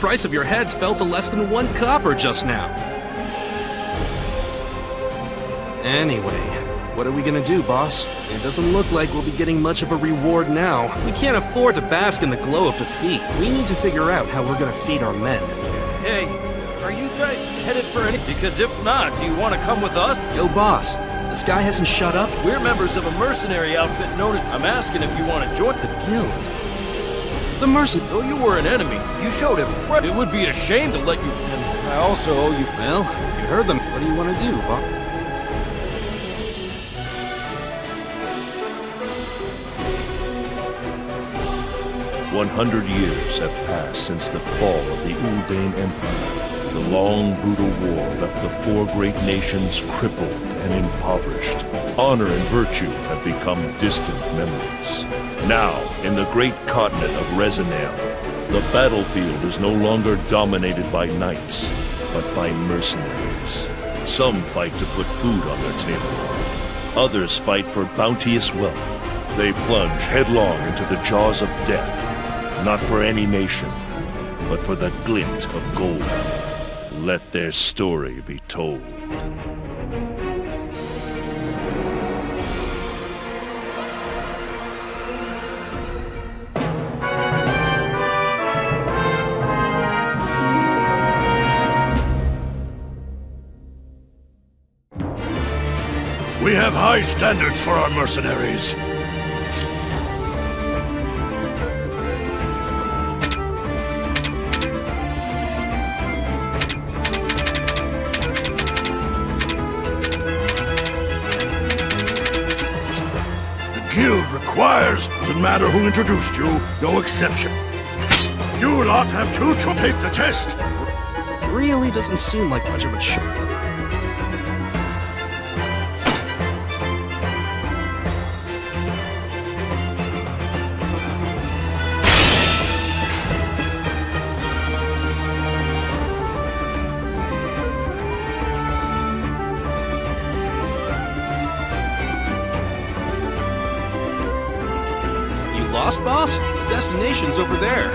price of your heads fell to less than 1 copper just now. Anyway, what are we gonna do, boss? It doesn't look like we'll be getting much of a reward now. We can't afford to bask in the glow of defeat. We need to figure out how we're gonna feed our men. Hey, are you guys headed for any? Because if not, do you want to come with us? Yo, boss, this guy hasn't shut up. We're members of a mercenary outfit known as... I'm asking if you want to join The guild. The mercenary. Though you were an enemy, you showed It would be a shame to let you... And I also owe you... Well, you heard them. What do you want to do, boss? "100 years have passed since the fall of the Uldane Empire. The long, brutal war left the 4 great nations crippled and impoverished. Honor and virtue have become distant memories. Now, in the great continent of Rezanael, the battlefield is no longer dominated by knights, but by mercenaries. Some fight to put food on their table. Others fight for bounteous wealth. They plunge headlong into the jaws of death, not for any nation, but for the glint of gold. Let their story be told." We have high standards for our mercenaries. Guild requires, doesn't matter who introduced you, no exception. You lot have 2 to take the test. Really doesn't seem like much of a choice. Lost, boss? The destination's over there.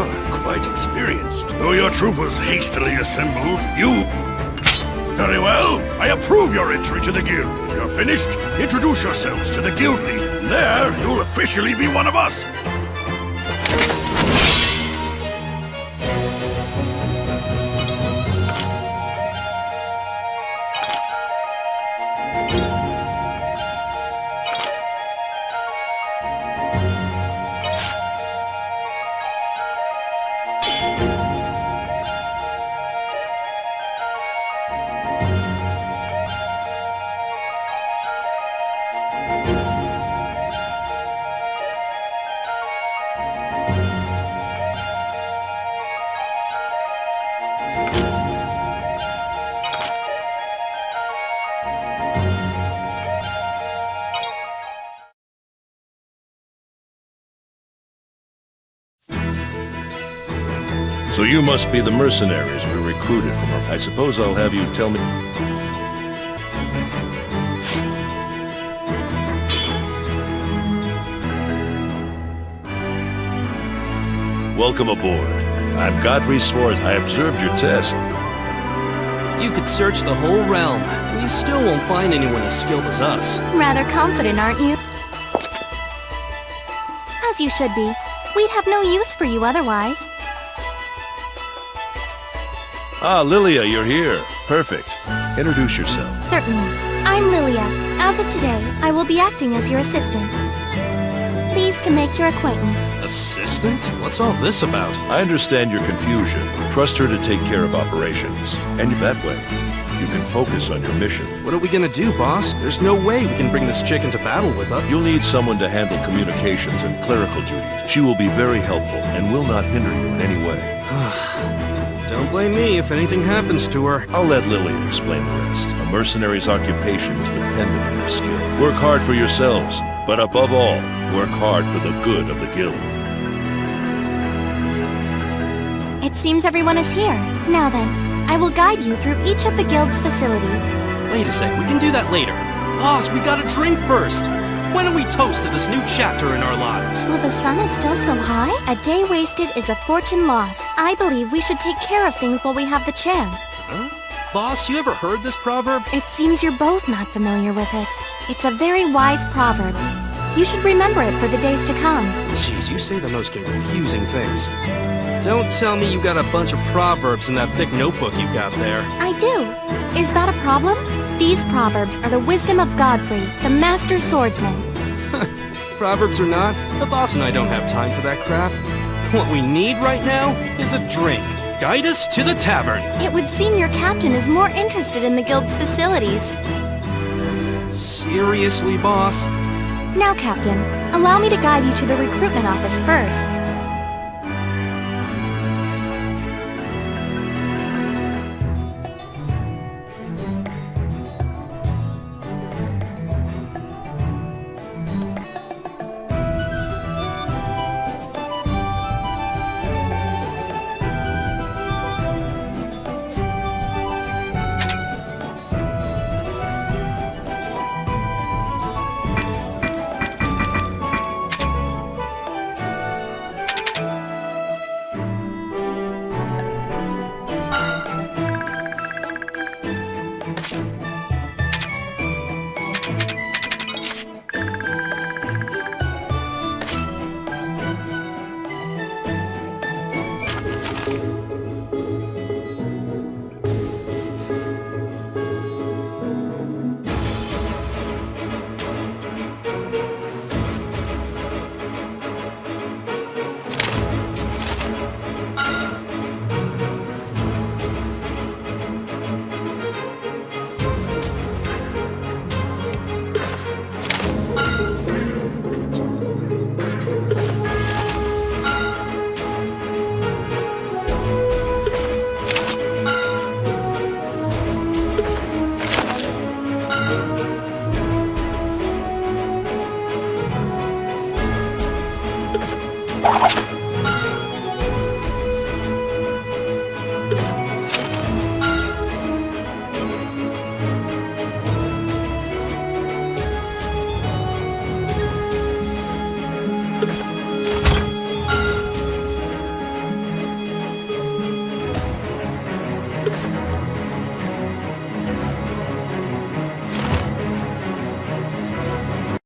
You're quite experienced. Though your troop was hastily assembled, you... Very well. I approve your entry to the guild. If you're finished, introduce yourselves to the guild leader. There, you'll officially be one of us. So you must be the mercenaries we recruited from our... I suppose I'll have you tell me... Welcome aboard. I'm Godfrey Sforza. I observed your test. You could search the whole realm, and you still won't find anyone as skilled as us. Rather confident, aren't you? As you should be. We'd have no use for you otherwise. Ah, Lilia, you're here. Perfect. Introduce yourself. Certainly. I'm Lilia. As of today, I will be acting as your assistant. Pleased to make your acquaintance. Assistant? What's all this about? I understand your confusion. Trust her to take care of operations. And that way, you can focus on your mission. What are we gonna do, boss? There's no way we can bring this chick into battle with us. You'll need someone to handle communications and clerical duties. She will be very helpful and will not hinder you in any way. Don't blame me if anything happens to her. I'll let Lily explain the rest. A mercenary's occupation is dependent on their skill. Work hard for yourselves, but above all, work hard for the good of the guild. It seems everyone is here. Now then, I will guide you through each of the guild's facilities. Wait a sec, we can do that later. Boss, we gotta drink first. Why don't we toast to this new chapter in our lives? While the sun is still so high, a day wasted is a fortune lost. I believe we should take care of things while we have the chance. Huh? Boss, you ever heard this proverb? It seems you're both not familiar with it. It's a very wise proverb. You should remember it for the days to come. Jeez, you say the most confusing things. Don't tell me you got a bunch of proverbs in that thick notebook you got there. I do. Is that a problem? These proverbs are the wisdom of Godfrey, the master swordsman. Proverbs or not, the boss and I don't have time for that crap. What we need right now is a drink. Guide us to the tavern. It would seem your captain is more interested in the guild's facilities. Seriously, boss? Now, Captain, allow me to guide you to the recruitment office first. You